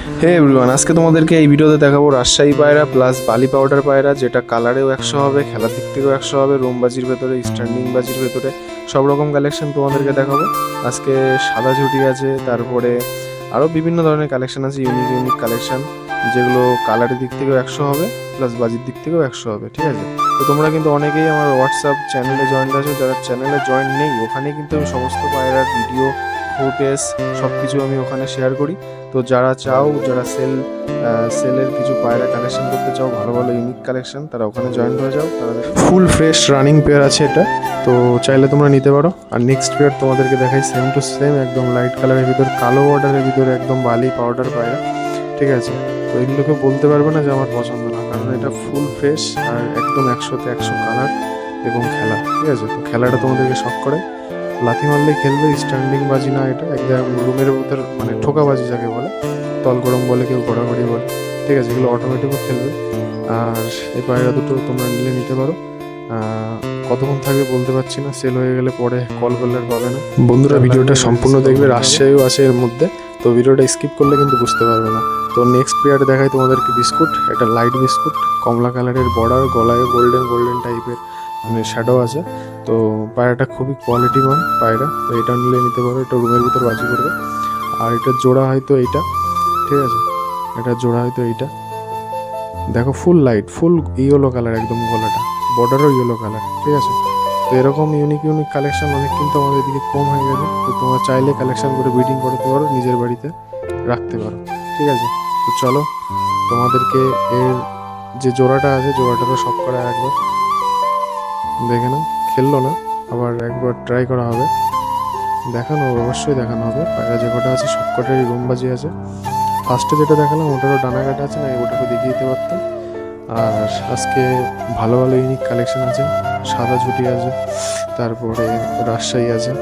হে everyone, আজকে তোমাদেরকে এই ভিডিওতে দেখাবো রাজশাহী পায়রা প্লাস বালি পাউডার পায়রা, যেটা কালারেও 100 হবে, খেলার দিক থেকেও 100 হবে, রুম বাজির ভেতরে, স্ট্যান্ডিং বাজির ভেতরে সব রকম কালেকশন তোমাদেরকে দেখাবো। আজকে সাদা ঝুটি আছে, তারপরে আরও বিভিন্ন ধরনের কালেকশন আছে, ইউনিক ইউনিক কালেকশন, যেগুলো কালারের দিক থেকেও 100 হবে প্লাস বাজির দিক থেকেও 100 হবে। ঠিক আছে, তো তোমরা কিন্তু অনেকেই আমার হোয়াটসঅ্যাপ চ্যানেলে জয়েন্ট আছো, যারা চ্যানেলে জয়েন্ট নেই ওখানে কিন্তু আমি সমস্ত পায়রার ভিডিও, ফুটেজ সব কিছু আমি ওখানে শেয়ার করি। তো যারা চাও, যারা সেলের কিছু পায়রা কালেকশন করতে চাও, ভালো ভালো ইউনিক কালেকশন, তারা ওখানে জয়েন হয়ে যাও। তারা ফুল ফ্রেশ রানিং পেয়ার আছে এটা, তো চাইলে তোমরা নিতে পারো। আর নেক্সট পেয়ার তোমাদেরকে দেখাই সেম টু সেম, একদম লাইট কালারের ভিতর, কালো বর্ডারের ভিতরে, একদম বালি পাউডার পায়রা। ঠিক আছে, তো এগুলোকে বলতে পারবে না যে আমার পছন্দ না, কারণ এটা ফুল ফ্রেশ আর একদম 100তে 100 কালার এবং খেলা। ঠিক আছে, তো খেলাটা তোমাদেরকে শখ করে, লাথি মারলেই খেলবে, স্ট্যান্ডিং বাজি না, এটা একদম রুমের ভিতর মানে ঠোকা বাজি যাকে বলে, তল গরম বলে, কেউ ঘোরাঘুরি বলে। ঠিক আছে, এগুলো অটোমেটিকও খেলবে। আর এই পায়রা দুটো তোমরা নিতে পারো। কতক্ষণ থাকবে বলতে পারছি না, সেল হয়ে গেলে পরে কল করলে আর পাবে না। বন্ধুরা ভিডিওটা সম্পূর্ণ দেখবে, রাজশাহীও আছে এর মধ্যে, তো ভিডিওটা স্কিপ করলে কিন্তু বুঝতে পারবে না। তো নেক্সট পেয়ারে দেখাই তোমাদেরকে বিস্কুট, এটা লাইট বিস্কুট, কমলা কালারের বর্ডার, গলায় গোল্ডেন গোল্ডেন টাইপের মানে শ্যাডো আছে। তো পায়রাটা খুবই কোয়ালিটিমান পায়রা, তো এটা নিতে পারো, এটা রুমের ভিতর বাজি করবে। আর এটার জোড়া হয়তো এইটা, ঠিক আছে, এটার জোড়া হয়তো এইটা, দেখো ফুল লাইট, ফুল ইয়েলো কালার, একদম গলাটা, বর্ডারও ইয়েলো কালার। ঠিক আছে, তো এরকম ইউনিক ইউনিক কালেকশন অনেক কিন্তু আমাদের এদিকে কম হয়ে গেছে, তো তোমরা চাইলে কালেকশন করে ব্রিডিং করতে পারো, নিজের বাড়িতে রাখতে পারো। ঠিক আছে, তো চলো তোমাদেরকে এর যে জোড়াটা আছে, জোড়াটারও শখ করা একবার দেখে নাও। খেললো না, আবার একবার ট্রাই করা হবে, দেখানো অবশ্যই দেখানো হবে। পায়রা যে কটা আছে সব কটারই রুমবাজি আছে। ফার্স্টে যেটা দেখালাম ওটারও ডানা কাটা আছে, না ওটাকে দেখিয়ে দিতে পারতাম। আর আজকে ভালো ভালো ইউনিক কালেকশন আছে, সাদা ঝুটি আছে, তারপরে রাজশাহী আছে।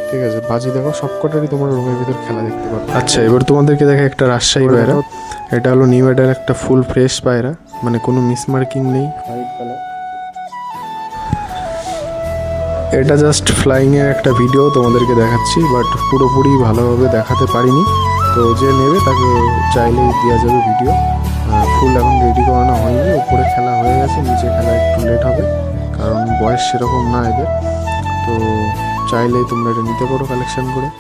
ঠিক আছে, বাজি দেখো সব কটারই তোমরা রুমের ভিতর খেলা দেখতে পারো। আচ্ছা, এবার তোমাদেরকে দেখা একটা রাজশাহী পায়রা, এটা হলো নিউ এডার একটা ফুল ফ্রেশ পায়রা, মানে কোনো মিসমার্কিং নেই, হোয়াইট কালার। এটা জাস্ট ফ্লাইংয়ের একটা ভিডিও তোমাদেরকে দেখাচ্ছি, বাট পুরোপুরি ভালোভাবে দেখাতে পারিনি। তো যে নেবে তাকে চাইলেই দেওয়া যাবে ভিডিও। ফুল এখন রেডি করানো হয়নি, উপরে খেলা হয়ে গেছে, নিচে খেলা একটু লেট হবে, কারণ বয়স সেরকম না এদের। তো চাইলেই তোমরা এটা নিতে পারো কালেকশন করে।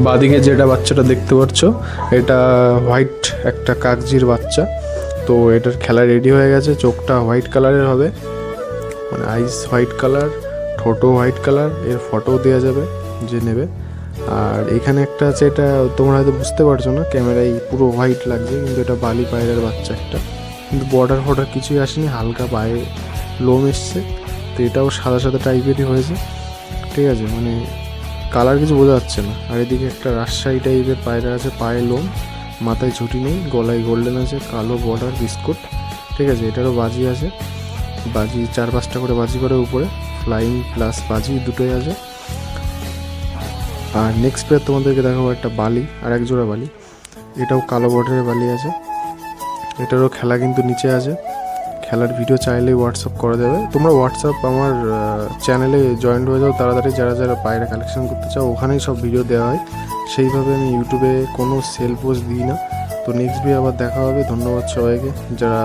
বাদিকে যেটা বাচ্চাটা দেখতে পাচ্ছ, এটা হোয়াইট একটা কাকজির বাচ্চা। তো এটার খেলা রেডি হয়ে গেছে, চোখটা হোয়াইট কালারের হবে, মানে আইস হোয়াইট কালার, ঠোঁটও হোয়াইট কালার, এর ফটো দেওয়া যাবে যে নেবে। আর এখানে একটা আছে, এটা তোমরা হয়তো বুঝতে পারছো না, ক্যামেরায় পুরো হোয়াইট লাগছে, কিন্তু এটা বালি পায়রার বাচ্চা একটা, কিন্তু বর্ডার ফর্ডার কিছুই আসেনি, হালকা পায়ে লোম এসছে। তো এটাও সাদা সাদা টাইপেরই হয়েছে। ঠিক আছে, মানে কালার কিছু বোঝা যাচ্ছে না। আর এদিকে একটা রাজশাহী টাইপের পায়রা আছে, পায়ে লোম, মাথায় ঝুঁটি নেই, গলায় গোল্ডেন আছে, কালো বর্ডার বিস্কুট। ঠিক আছে, এটারও বাজি আছে, বাজি 4-5টা করে বাজি করে উপরে, ফ্লাইং প্লাস বাজি দুটোই আছে। আর নেক্সট পেয়ার তোমাদেরকে দেখাবো একটা বালি, আর এক জোড়া বালি, এটাও কালো বর্ডারের বালি আছে, এটারও খেলা কিন্তু নিচে আছে। খেলার ভিডিও চাইলে হোয়াটসঅ্যাপ করে দেবে তোমরা, হোয়াটসঅ্যাপ আমার চ্যানেলে জয়েন্ট হয়ে যাও তাড়াতাড়ি, যারা যারা পায়রা কালেকশন করতে চাও, ওখানেই সব ভিডিও দেওয়া হয়। সেইভাবে আমি ইউটিউবে কোনো সেল পোস্ট দিই না। তো নেক্সট ভিডিও আবার দেখা হবে। ধন্যবাদ সবাইকে যারা